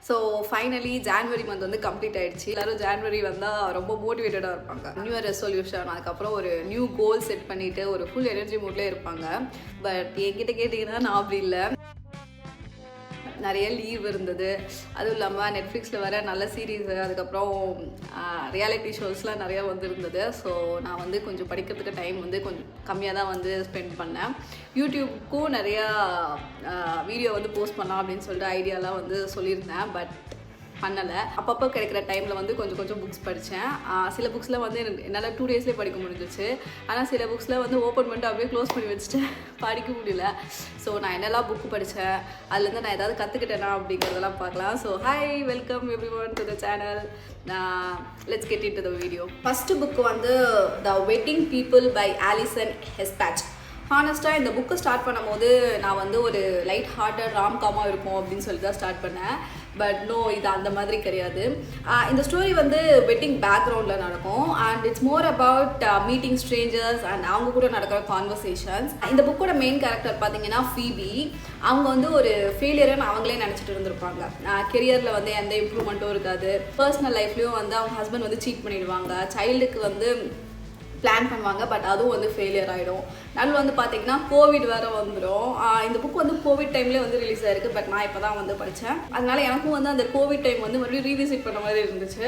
So finally January month வந்து complete ஆயிடுச்சு. எல்லாரும் ஜான்வரி வந்தால் ரொம்ப மோட்டிவேட்டடாக இருப்பாங்க. நியூ இயர் ரெசல்யூஷன், அதுக்கப்புறம் ஒரு நியூ கோல் செட் பண்ணிவிட்டு ஒரு ஃபுல் எனர்ஜி மூட்லேயே இருப்பாங்க. பட் என்கிட்ட கேட்டிங்கன்னா நான் அப்படி இல்லை. நிறைய லீவ் இருந்தது. அதுவும் இல்லாமல் நெட்ஃப்ளிக்ஸில் வர நல்ல சீரீஸு, அதுக்கப்புறம் ரியாலிட்டி ஷோஸ்லாம் நிறையா வந்து இருந்தது. ஸோ நான் வந்து கொஞ்சம் படிக்கிறதுக்கு டைம் வந்து கொஞ்சம் கம்மியாக தான் வந்து ஸ்பெண்ட் பண்ணேன். யூடியூப்க்கும் நிறையா வீடியோ வந்து போஸ்ட் பண்ணலாம் அப்படின்னு சொல்லிட்டு ஐடியாலாம் வந்து சொல்லியிருந்தேன். பட் பண்ணலை. அப்பப்போ கிடைக்கிற டைமில் வந்து கொஞ்சம் கொஞ்சம் புக்ஸ் படித்தேன். சில புக்ஸில் வந்து என்னால் 2 டேஸ்லேயே படிக்க முடிஞ்சிச்சு. ஆனால் சில புக்ஸில் வந்து ஓப்பன் பண்ணிட்டு அப்படியே க்ளோஸ் பண்ணி வச்சுட்டு படிக்க முடியல. ஸோ நான் என்னெல்லாம் புக்கு படித்தேன், அதுலேருந்து நான் ஏதாவது கற்றுக்கிட்டேனா அப்படிங்கிறதெல்லாம் பார்க்கலாம். So hi, welcome everyone to the channel. Let's get into the video. First book வந்து the wedding people by Alison Espach. ஹானஸ்ட்டாக இந்த புக்கை ஸ்டார்ட் பண்ணும்போது நான் வந்து ஒரு லைட் ஹார்ட்டட் ராம்காமாக இருக்கும் அப்படின்னு சொல்லி தான் ஸ்டார்ட் பண்ணேன். பட் நோ, இது அந்த மாதிரி கிடையாது. இந்த ஸ்டோரி வந்து வெட்டிங் பேக்ரவுண்டில் நடக்கும். And it's more about meeting strangers and அவங்க கூட நடக்கிற கான்வர்சேஷன்ஸ். இந்த புக்கோட மெயின் கேரக்டர் பார்த்தீங்கன்னா ஃபீபி. அவங்க வந்து ஒரு ஃபெயிலியர்னு அவங்களே நினச்சிட்டு இருந்திருப்பாங்க. கெரியரில் வந்து எந்த இம்ப்ரூவ்மெண்ட்டும் இருக்காது. பர்சனல் லைஃப்லேயும் வந்து அவங்க ஹஸ்பண்ட் வந்து சீட் பண்ணிடுவாங்க. சைல்டுக்கு வந்து பிளான் பண்ணுவாங்க, பட் அதுவும் வந்து ஃபெயிலியர் ஆகிடும். நடுவில் வந்து பார்த்திங்கன்னா கோவிட் வேறு வந்துடும். இந்த புக் வந்து கோவிட் டைம்லேயே வந்து ரிலீஸ் ஆகிருக்கு. பட் நான் இப்போ தான் வந்து படித்தேன். அதனால எனக்கும் வந்து அந்த கோவிட் டைம் வந்து மறுபடியும் ரீவிசிட் பண்ண மாதிரி இருந்துச்சு.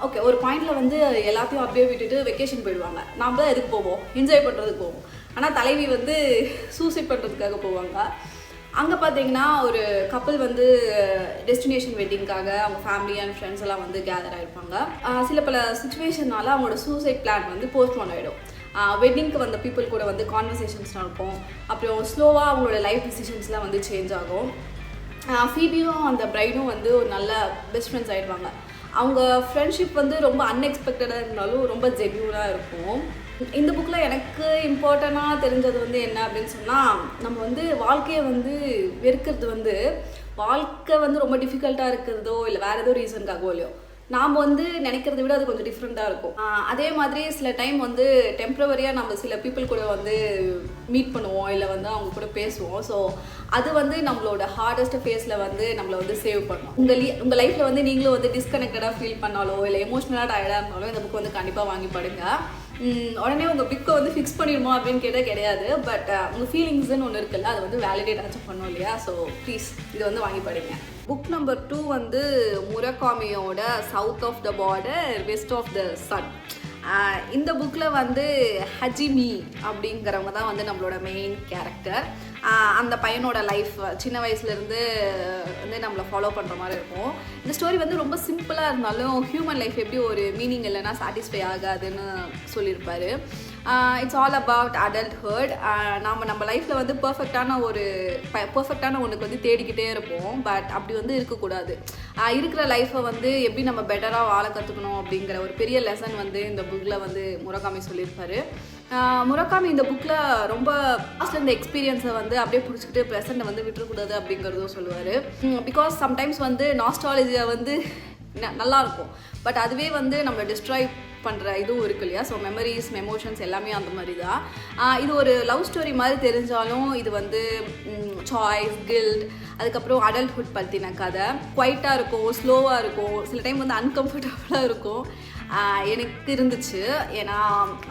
ஓகே, ஒரு பாயிண்டில் வந்து எல்லாத்தையும் அப்படியே விட்டுட்டு வெக்கேஷன் போயிடுவாங்க. நாம் தான் எதுக்கு போவோம்? என்ஜாய் பண்ணுறதுக்கு போவோம். ஆனால் தலைவி வந்து சூசைட் பண்ணுறதுக்காக போவாங்க. அங்கே பார்த்தீங்கன்னா ஒரு கப்பல் வந்து டெஸ்டினேஷன் வெட்டிங்காக அவங்க ஃபேமிலி அண்ட் ஃப்ரெண்ட்ஸ் எல்லாம் வந்து கேதர் ஆகிருப்பாங்க. சில பல சுச்சுவேஷனால் அவங்களோட சூசைட் பிளான் வந்து போஸ்ட்போன் ஆகிடும். வெட்டிங்க்கு வந்த பீப்புள் கூட வந்து கான்வர்சேஷன்ஸ் நடக்கும். அப்புறம் ஸ்லோவாக அவங்களோட லைஃப் டிசிஷன்ஸ்லாம் வந்து சேஞ்ச் ஆகும். ஃபீபியும் அந்த பிரைடும் வந்து ஒரு நல்ல பெஸ்ட் ஃப்ரெண்ட்ஸ் ஆகிடுவாங்க. அவங்க ஃப்ரெண்ட்ஷிப் வந்து ரொம்ப அன்எக்ஸ்பெக்டடாக இருந்தாலும் ரொம்ப ஜென்யூனாக இருக்கும். இந்த புக்கில் எனக்கு இம்பார்ட்டண்ட்டாக தெரிஞ்சது வந்து என்ன அப்படின்னு சொன்னால், நம்ம வந்து வாழ்க்கையை வந்து வெறுக்கிறது வந்து வாழ்க்கை வந்து ரொம்ப டிஃபிகல்ட்டாக இருக்கிறதோ இல்லை வேறு ஏதோ ரீசனுக்காகவோ இல்லையோ, நாம் வந்து நினைக்கிறத விட அது கொஞ்சம் டிஃப்ரெண்ட்டாக இருக்கும். அதே மாதிரி சில டைம் வந்து டெம்ப்ரவரியாக நம்ம சில பீப்புள் கூட வந்து மீட் பண்ணுவோம், இல்லை வந்து அவங்க கூட பேசுவோம். ஸோ அது வந்து நம்மளோட ஹார்டஸ்ட் ஃபேஸில் வந்து நம்மளை வந்து சேவ் பண்ணும். உங்கள் லைஃப்பில் வந்து நீங்களும் வந்து டிஸ்கனெக்டடாக ஃபீல் பண்ணாலோ இல்லை எமோஷ்னலாக டயர்டாக இருந்தாலும் இந்த புக் வந்து கண்டிப்பாக வாங்கி படிங்க. உடனே உங்கள் பிக்கை வந்து ஃபிக்ஸ் பண்ணிடுமா அப்படின்னு கேட்டால் கிடையாது. பட் உங்கள் ஃபீலிங்ஸ்ன்னு ஒன்று இருக்குல்ல, அது வந்து வேலிடேட் ஆச்சும் பண்ணோம் இல்லையா? ஸோ ப்ளீஸ் இதை வந்து வாங்கி படிங்க. புக் நம்பர் 2 வந்து முரகாமியோட south of the border west of the sun. இந்த புக்கில் வந்து ஹஜிமி அப்படிங்கிறவங்க தான் வந்து நம்மளோட மெயின் கேரக்டர். அந்த பையனோட லைஃப் சின்ன வயசுலேருந்து வந்து நம்மளை ஃபாலோ பண்ணுற மாதிரி இருக்கும். இந்த ஸ்டோரி வந்து ரொம்ப சிம்பிளாக இருந்தாலும் ஹியூமன் லைஃப் எப்படி ஒரு மீனிங் இல்லைன்னா சாட்டிஸ்ஃபை ஆகாதுன்னு சொல்லியிருப்பார். It's all about adulthood. நம்ம லைஃப்பில் வந்து பர்ஃபெக்டான ஒன்றுக்கு வந்து தேடிக்கிட்டே இருப்போம். பட் அப்படி வந்து இருக்கக்கூடாது. இருக்கிற லைஃப்பை வந்து எப்படி நம்ம பெட்டராக வாழ கற்றுக்கணும் அப்படிங்கிற ஒரு பெரிய லெசன் வந்து இந்த புக்கில் வந்து முரகாமி சொல்லியிருப்பார். முரகாமி இந்த புக்கில் ரொம்ப லாஸ்ட்டில் இந்த எக்ஸ்பீரியன்ஸை வந்து அப்படியே பிடிச்சிக்கிட்டு ப்ரெசண்ட்டை வந்து விட்டுறக்கூடாது அப்படிங்கிறதும் சொல்லுவார். பிகாஸ் சம்டைம்ஸ் வந்து நாஸ்டாலஜியா வந்து நல்லாயிருக்கும், பட் அதுவே வந்து நம்மளை டிஸ்ட்ராய் பண்ணுற இதுவும் இருக்கு இல்லையா? ஸோ மெமரிஸ், எமோஷன்ஸ் எல்லாமே அந்த மாதிரி தான். இது ஒரு லவ் ஸ்டோரி மாதிரி தெரிஞ்சாலும் இது வந்து சாய்ஸ், கில்ட், அதுக்கப்புறம் அடல்ட்ஹுட் பற்றின கதை. குவைட்டாக இருக்கும், ஸ்லோவாக இருக்கும், சில டைம் வந்து அன்கம்ஃபர்டபுளாக இருக்கும். எனக்கு இருந்துச்சு. ஏன்னா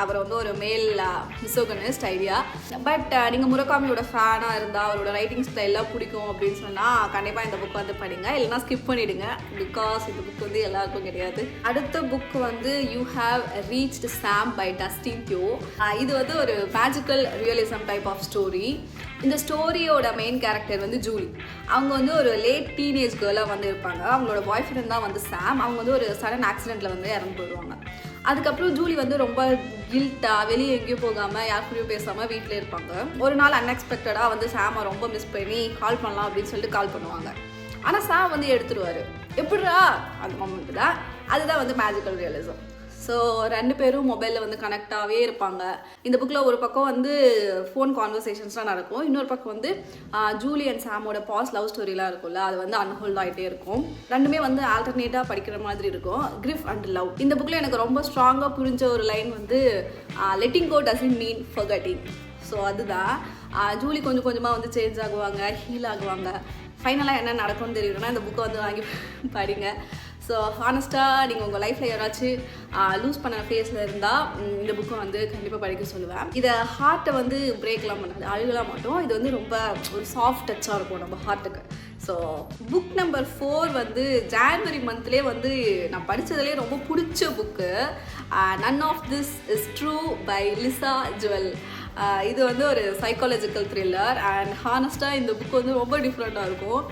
அவர் வந்து ஒரு மேல் மிசோகனிஸ்ட் ஐடியா. பட் நீங்கள் முரகாமியோட ஃபேனாக இருந்தால், அவரோட ரைட்டிங் ஸ்டைல்லாம் பிடிக்கும் அப்படின்னு சொன்னால் கண்டிப்பாக இந்த புக் வந்து படிங்க. இல்லைனா ஸ்கிப் பண்ணிவிடுங்க. பிகாஸ் இந்த புக் வந்து எல்லாருக்கும் கிடையாது. அடுத்த புக் வந்து you have reached Sam by Dustin Thao. இது வந்து ஒரு magical realism type of story. இந்த ஸ்டோரியோட மெயின் கேரக்டர் வந்து ஜூலி. அவங்க வந்து ஒரு லேட் டீனேஜ் கேர்ளாக வந்து இருப்பாங்க. அவங்களோட பாய் ஃப்ரெண்ட் தான் வந்து சாம். அவங்க வந்து ஒரு சடன் ஆக்சிடெண்ட்டில் வந்து இறந்து போயிடுவாங்க. அதுக்கப்புறம் ஜூலி வந்து ரொம்ப கில்ட்டாக வெளியே எங்கேயும் போகாமல் யாருக்கூடயும் பேசாமல் வீட்டில் இருப்பாங்க. ஒரு நாள் அன்எக்ஸ்பெக்டடாக வந்து சாமை ரொம்ப மிஸ் பண்ணி கால் பண்ணலாம் அப்படின்னு சொல்லிட்டு கால் பண்ணுவாங்க. ஆனால் சாம் வந்து எடுத்துடுவார். எப்படிரா அந்த மொமெண்ட் தான், அதுதான் வந்து மேஜிக்கல் ரியலிசம். ஸோ 2 பேரும் மொபைலில் வந்து கனெக்டாகவே இருப்பாங்க. இந்த புக்கில் ஒரு பக்கம் வந்து ஃபோன் கான்வர்சேஷன்ஸ்லாம் நடக்கும், இன்னொரு பக்கம் வந்து ஜூலி அண்ட் சாமோட பாஸ் லவ் ஸ்டோரிலாம் இருக்கும்ல, அது வந்து அன்ஹோல்ட் ஆகிட்டே இருக்கும். ரெண்டுமே வந்து ஆல்டர்னேட்டாக படிக்கிற மாதிரி இருக்கும். Grief and love. இந்த புக்கில் எனக்கு ரொம்ப ஸ்ட்ராங்காக புரிஞ்ச ஒரு லைன் வந்து letting go doesn't mean forgetting. So அதுதான். ஜூலி கொஞ்சம் கொஞ்சமாக வந்து சேஞ்ச் ஆகுவாங்க, ஹீல் ஆகுவாங்க. ஃபைனலாக என்ன நடக்கும்னு தெரியணும்னா இந்த புக்கை வந்து வாங்கி படிங்க. ஸோ ஹானஸ்ட்டாக நீங்கள் உங்கள் லைஃப்பில் யாராச்சும் லூஸ் பண்ண ஃபேஸில் இருந்தால் இந்த புக்கை வந்து கண்டிப்பாக படிக்க சொல்லுவேன். இதை ஹார்ட்டை வந்து பிரேக்லாம் பண்ணாது, அழுகலாம் மாட்டோம். இது வந்து ரொம்ப ஒரு சாஃப்ட் டச்சாக இருக்கும் நம்ம ஹார்ட்டுக்கு. ஸோ புக் நம்பர் 4 வந்து ஜான்வரி மந்த்லேயே வந்து நான் படித்ததுலேயே ரொம்ப பிடிச்ச book, none of this is true by Lisa Jewell. இது வந்து ஒரு சைக்காலஜிக்கல் த்ரில்லர் அண்ட் ஹானஸ்ட்டாக இந்த புக் வந்து ரொம்ப டிஃப்ரெண்ட்டாக இருக்கும்.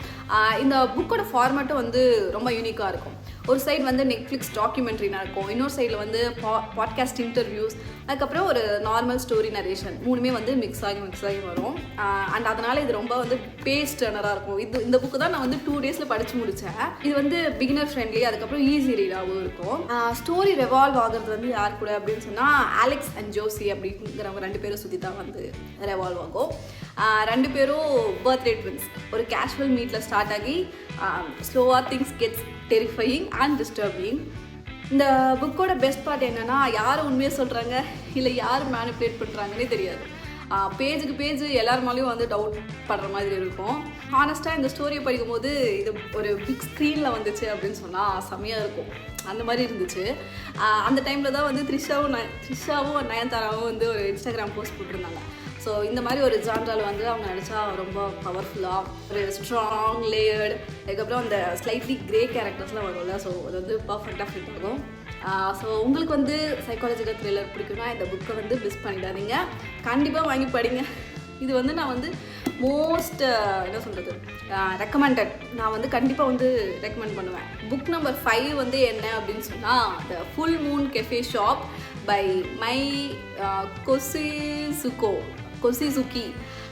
இந்த புக்கோட ஃபார்மேட்டும் வந்து ரொம்ப யூனிக்காக இருக்கும். ஒரு சைடு வந்து நெட்ஃப்ளிக்ஸ் டாக்குமெண்ட்ரி நடக்கும், இன்னொரு சைடில் வந்து பாட்காஸ்ட் இன்டர்வியூஸ், அதுக்கப்புறம் ஒரு நார்மல் ஸ்டோரி நரேஷன், மூணுமே வந்து மிக்ஸ் ஆகி வரும். அண்ட் அதனால் இது ரொம்ப வந்து பேஸ் டர்னராக இருக்கும். இந்த புக்கு தான் நான் வந்து 2 டேஸில் படித்து முடித்தேன். இது வந்து பிகினர் ஃப்ரெண்ட்லி, அதுக்கப்புறம் ஈஸி ரீடாகவும் இருக்கும். ஸ்டோரி ரெவால்வ் ஆகிறது வந்து யார் கூட அப்படின்னு சொன்னால் அலெக்ஸ் அண்ட் ஜோசி அப்படிங்கிறவங்க 2 பேரும் சுற்றி தான் வந்து ரெவால்வ் ஆகும். 2 பேரும் பர்த்டே ட்வின்ஸ். ஒரு கேஷுவல் மீட்டில் ஸ்டார்ட் ஆகி ஸ்லோவாக things gets terrifying and disturbing. இந்த புக்கோட பெஸ்ட் பார்ட் என்னென்னா, யார் உண்மையாக சொல்கிறாங்க இல்லை யார் மேனிப்புலேட் பண்ணுறாங்கன்னே தெரியாது. பேஜுக்கு பேஜ் எல்லார் மேலேயும் வந்து டவுட் படுற மாதிரி இருக்கும். ஹானஸ்ட்டாக இந்த ஸ்டோரியை படிக்கும்போது இது ஒரு பிக் ஸ்க்ரீனில் வந்துச்சு அப்படின்னு சொன்னால் செம்மையாக இருக்கும். அந்த மாதிரி இருந்துச்சு. அந்த டைமில் தான் வந்து த்ரிஷாவும் நயன்தாராவும் வந்து ஒரு இன்ஸ்டாகிராம் போஸ்ட் போட்டிருந்தாங்க. ஸோ இந்த மாதிரி ஒரு ஜான்ரால் வந்து அவங்க நினச்சா ரொம்ப பவர்ஃபுல்லாக ஒரு ஸ்ட்ராங் லேயர்டு, அதுக்கப்புறம் அந்த ஸ்லைட்லி கிரே கேரக்டர்ஸ்லாம் வரும்ல, ஸோ அது வந்து பர்ஃபெக்டாக ஃபிட் ஆகும். ஸோ உங்களுக்கு வந்து சைக்காலஜிக்கல் த்ரில்லர் பிடிக்குன்னா இந்த புக்கை வந்து மிஸ் பண்ணிடாதீங்க, கண்டிப்பாக வாங்கி படிங்க. இது வந்து நான் வந்து மோஸ்ட் என்ன சொல்கிறது ரெக்கமெண்டட், நான் வந்து கண்டிப்பாக வந்து ரெக்கமெண்ட் பண்ணுவேன். புக் நம்பர் 5 வந்து என்ன அப்படின்னு சொன்னால் the full moon cafe shop by Mai Mochizuki.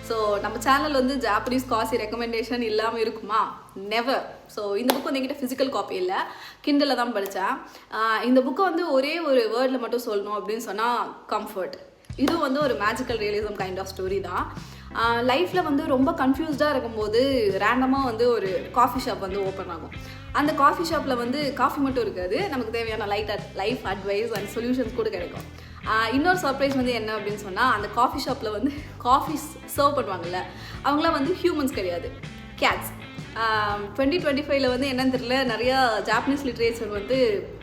So நம்ம சேனல் வந்து ஜாப்பனீஸ் காசி ரெக்கமெண்டேஷன் இல்லாமல் இருக்குமா? நெவர். ஸோ இந்த புக் வந்து என்கிட்ட ஃபிசிக்கல் காப்பி இல்லை, கிண்டலில் தான் படித்தேன். இந்த புக்கை வந்து ஒரே ஒரு வேர்டில் மட்டும் சொல்லணும் அப்படின்னு சொன்னால் கம்ஃபர்ட். இதுவும் வந்து ஒரு magical realism kind of story தான். லைஃப்பில் வந்து ரொம்ப கன்ஃபியூஸ்டாக இருக்கும்போது ரேண்டமாக வந்து ஒரு காஃபி ஷாப் வந்து ஓப்பன் ஆகும். அந்த காஃபி ஷாப்பில் வந்து காஃபி மட்டும் இருக்காது, நமக்கு தேவையான லைஃப் அட்வைஸ் அண்ட் சொல்யூஷன்ஸ் கூட கிடைக்கும். இன்னொரு சர்ப்ரைஸ் வந்து என்ன அப்படின்னு சொன்னால், அந்த காஃபி ஷாப்பில் வந்து காஃபி சர்வ் பண்ணுவாங்கள்ல, அவங்களாம் வந்து ஹியூமன்ஸ் கிடையாது, கேட்ஸ். 2025 வந்து என்னன்னு தெரியல, நிறையா ஜாப்பனீஸ் லிட்ரேச்சர் வந்து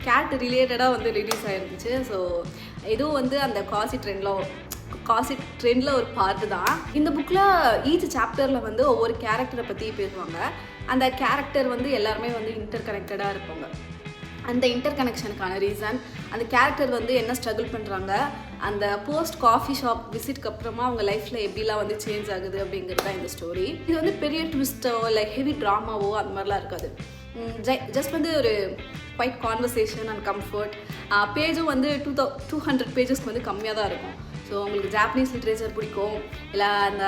கேட் ரிலேட்டடாக வந்து ரிலீஸ் ஆகிருந்துச்சு. ஸோ இதுவும் வந்து அந்த காசி ட்ரெண்டில் ஒரு பார்ட்டு தான். இந்த புக்கில் ஈச் சாப்டரில் வந்து ஒவ்வொரு கேரக்டரை பற்றி பேசுவாங்க. அந்த கேரக்டர் வந்து எல்லாருமே வந்து இன்டர் கனெக்டடாக இருப்பாங்க. அந்த இன்டர் கனெக்ஷனுக்கான ரீசன், அந்த கேரக்டர் வந்து என்ன ஸ்ட்ரகிள் பண்ணுறாங்க, அந்த போஸ்ட் காஃபி ஷாப் விசிட்க்கு அப்புறமா அவங்க லைஃப்பில் எப்படிலாம் வந்து சேஞ்ச் ஆகுது அப்படிங்கிறது தான் இந்த ஸ்டோரி. இது வந்து பெரிய ட்விஸ்ட்டோ இல்லை ஹெவி ட்ராமாவோ அந்த மாதிரிலாம் இருக்காது. ஜஸ்ட் வந்து ஒரு குவைட் கான்வர்சேஷன் அண்ட் கம்ஃபர்ட். பேஜும் வந்து 200 பேஜஸ்க்கு வந்து கம்மியாக தான் இருக்கும். ஸோ உங்களுக்கு ஜாப்பனீஸ் லிட்ரேச்சர் பிடிக்கும், இல்லை அந்த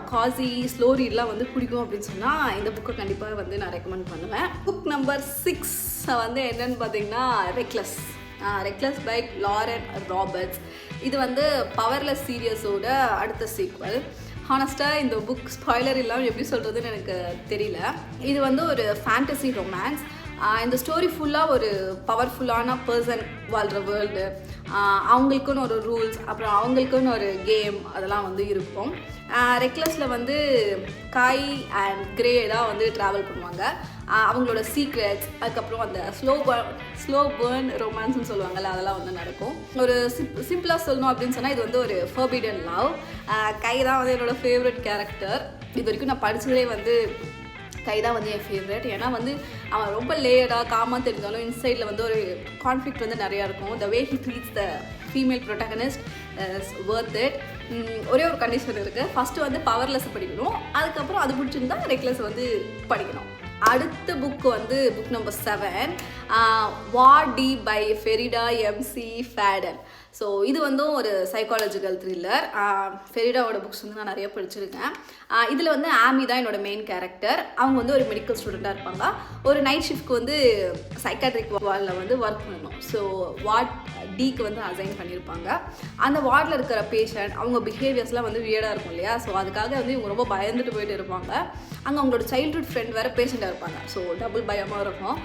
காசி ஸ்லோ ரீட்லாம் வந்து பிடிக்கும் அப்படின்னு சொன்னால் இந்த புக்கை கண்டிப்பாக வந்து நான் ரெக்கமெண்ட் பண்ணுவேன். புக் நம்பர் 6 வந்து என்னென்னு பார்த்தீங்கன்னா ரெக்லஸ் பை லாரன் ராபர்ட்ஸ். இது வந்து பவர்லெஸ் சீரியஸோட அடுத்த சீக்வல். ஹானஸ்ட்டாக இந்த புக் ஸ்பாய்லர் இல்லாமல் எப்படி சொல்கிறதுன்னு எனக்கு தெரியல. இது வந்து ஒரு ஃபேண்டசி ரொமான்ஸ். இந்த ஸ்டோரி ஃபுல்லாக ஒரு பவர்ஃபுல்லான பர்சன் வாழ்கிற வேர்ல்டு, அவங்களுக்குன்னு ஒரு ரூல்ஸ், அப்புறம் அவங்களுக்குன்னு ஒரு கேம், அதெல்லாம் வந்து இருக்கும். ரெக்லஸில் வந்து காய் அண்ட் கிரே தான் வந்து ட்ராவல் பண்ணுவாங்க. அவங்களோட சீக்ரெட்ஸ், அதுக்கப்புறம் அந்த ஸ்லோ பேர்ன் ரொமான்ஸ்னு சொல்லுவாங்கள்ல, அதெல்லாம் வந்து நடக்கும். ஒரு சிம்பிளாக சொல்லணும் அப்படின்னு சொன்னால் இது வந்து ஒரு ஃபர்பிடன் லவ். கை தான் வந்து என்னோடய ஃபேவரட் கேரக்டர். இது வரைக்கும் நான் படித்ததே வந்து கை தான் வந்து என் ஃபேவரட். ஏன்னா வந்து அவன் ரொம்ப லேயர்டாக காமாக தெரிஞ்சாலும் இன்சைடில் வந்து ஒரு கான்ஃப்ளிக்ட் வந்து நிறையா இருக்கும். The way he treats the female protagonist is worth it. ஒரே ஒரு கண்டிஷன் இருக்குது, ஃபஸ்ட்டு வந்து பவர்லெஸ் படிக்கணும், அதுக்கப்புறம் அது பிடிச்சிருந்தா ரெக்லெஸ் வந்து படிக்கணும். அடுத்த புக்கு வந்து book number 7 Ward D by Freida McFadden. So இது வந்து ஒரு சைக்காலஜிக்கல் த்ரில்லர். ஃபெரிடாவோட புக்ஸ் வந்து நான் நிறைய படிச்சிருக்கேன். இதில் வந்து ஆமி தான் என்னோட மெயின் கேரக்டர். அவங்க வந்து ஒரு மெடிக்கல் ஸ்டூடெண்ட்டாக இருப்பாங்க. ஒரு நைட் ஷிஃப்ட்க்கு வந்து சைக்காட்ரிக் வார்டில் வந்து ஒர்க் பண்ணணும். ஸோ வார்ட் டிக்கு வந்து அசைன் பண்ணியிருப்பாங்க. அந்த வார்டில் இருக்கிற பேஷண்ட் அவங்க பிஹேவியர்ஸ்லாம் வந்து வியர்டாக இருக்கும் இல்லையா, ஸோ அதுக்காக வந்து இவங்க ரொம்ப பயந்துட்டு போயிட்டு இருப்பாங்க. அங்கே அவங்களோட சைல்ட்ஹுட் ஃப்ரெண்ட் வேறு பேஷண்ட்டாக இருப்பாங்க. ஸோ டபுள் பயமாக இருக்கும்.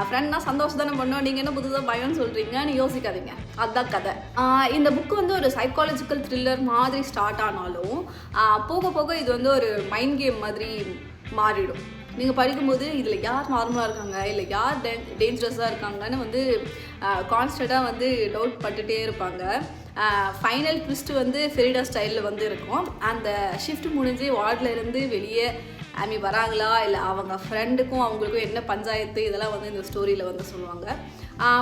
ஃப்ரெண்ட்னா சந்தோஷம் தானே பண்ணோம், நீங்கள் என்ன புதுசாக பயம்னு சொல்கிறீங்கன்னு யோசிக்காதீங்க, அதுதான் கதை. இந்த புக்கு வந்து ஒரு சைக்காலஜிக்கல் த்ரில்லர் மாதிரி ஸ்டார்ட் ஆனாலும் போக போக இது வந்து ஒரு மைண்ட் கேம் மாதிரி மாறிடும். நீங்கள் படிக்கும்போது இதில் யார் நார்மலாக இருக்காங்க இல்லை யார் டேஞ்சரஸாக இருக்காங்கன்னு வந்து கான்ஸ்டண்ட்டாக வந்து டவுட் பட்டுகிட்டே இருப்பாங்க. ஃபைனல் ட்விஸ்ட்டு வந்து ஃபெரிடா ஸ்டைலில் வந்து இருக்கும். அந்த ஷிஃப்ட் முடிஞ்சு வார்டில் இருந்து வெளியே வராங்களா இல்லை அவங்க ஃப்ரெண்டுக்கும் அவங்களுக்கும் என்ன பஞ்சாயத்து இதெல்லாம் வந்து இந்த ஸ்டோரியில் வந்து சொல்லுவாங்க.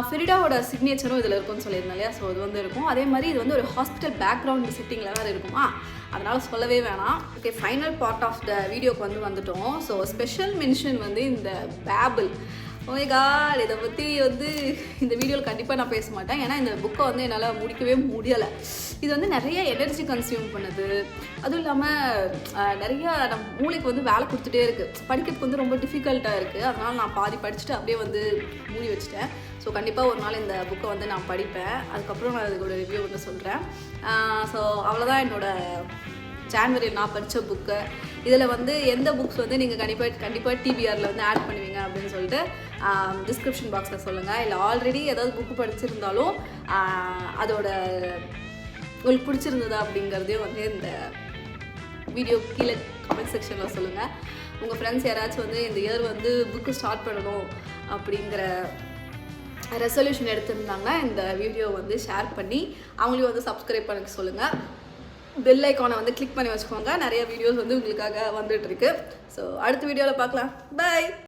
ஃபெரிடாவோட சிக்னேச்சரும் இதில் இருக்கும்னு சொல்லியிருந்தேன் இல்லையா, ஸோ இது வந்து இருக்கும். அதே மாதிரி இது வந்து ஒரு ஹாஸ்பிட்டல் பேக்ரவுண்ட் செட்டிங்கில் வேறு இருக்குமா, அதனால் சொல்லவே வேணாம். Okay, final part of the வீடியோக்கு வந்துட்டோம். ஸோ ஸ்பெஷல் மென்ஷன் வந்து இந்த பேபிள். ஓ காட், இதை பற்றி வந்து இந்த வீடியோவில் கண்டிப்பாக நான் பேச மாட்டேன். ஏன்னா இந்த புக்கை வந்து என்னால் முடிக்கவே முடியலை. இது வந்து நிறைய எனர்ஜி கன்சியூம் பண்ணுது. அதுவும் இல்லாமல் நிறைய நம்ம மூளைக்கு வந்து வேலை கொடுத்துட்டே இருக்குது. படிக்கிறதுக்கு வந்து ரொம்ப டிஃபிகல்ட்டாக இருக்குது. அதனால் நான் பாதி படிச்சுட்டு அப்படியே வந்து மூடி வச்சுட்டேன். ஸோ கண்டிப்பாக ஒரு நாள் இந்த புக்கை வந்து நான் படிப்பேன். அதுக்கப்புறம் நான் இதோட ரிவ்யூ வந்து சொல்கிறேன். ஸோ அவ்வளோதான் என்னோடய ஜான்வரியில் நான் படித்த புக்கு. இதில் வந்து எந்த புக்ஸ் வந்து நீங்கள் கண்டிப்பாக டிபிஆரில் வந்து ஆட் பண்ணுவீங்க அப்படின்னு சொல்லிட்டு டிஸ்கிரிப்ஷன் பாக்ஸில் சொல்லுங்கள். இல்லை ஆல்ரெடி ஏதாவது புக்கு படிச்சிருந்தாலும் அதோட உங்களுக்கு பிடிச்சிருந்ததா அப்படிங்கிறதையும் வந்து இந்த வீடியோ கீழே கமெண்ட் செக்ஷனில் சொல்லுங்கள். உங்கள் ஃப்ரெண்ட்ஸ் யாராச்சும் வந்து இந்த இயர் வந்து புக்கு ஸ்டார்ட் பண்ணணும் அப்படிங்கிற ரெசல்யூஷன் எடுத்திருந்தாங்கன்னா இந்த வீடியோ வந்து ஷேர் பண்ணி அவங்களையும் வந்து சப்ஸ்கிரைப் பண்ண சொல்லுங்கள். பெல் ஐக்கானை வந்து கிளிக் பண்ணி வச்சுக்கோங்க. நிறைய வீடியோஸ் வந்து உங்களுக்காக வந்துட்டுருக்கு. ஸோ அடுத்த வீடியோவில் பார்க்கலாம். பை.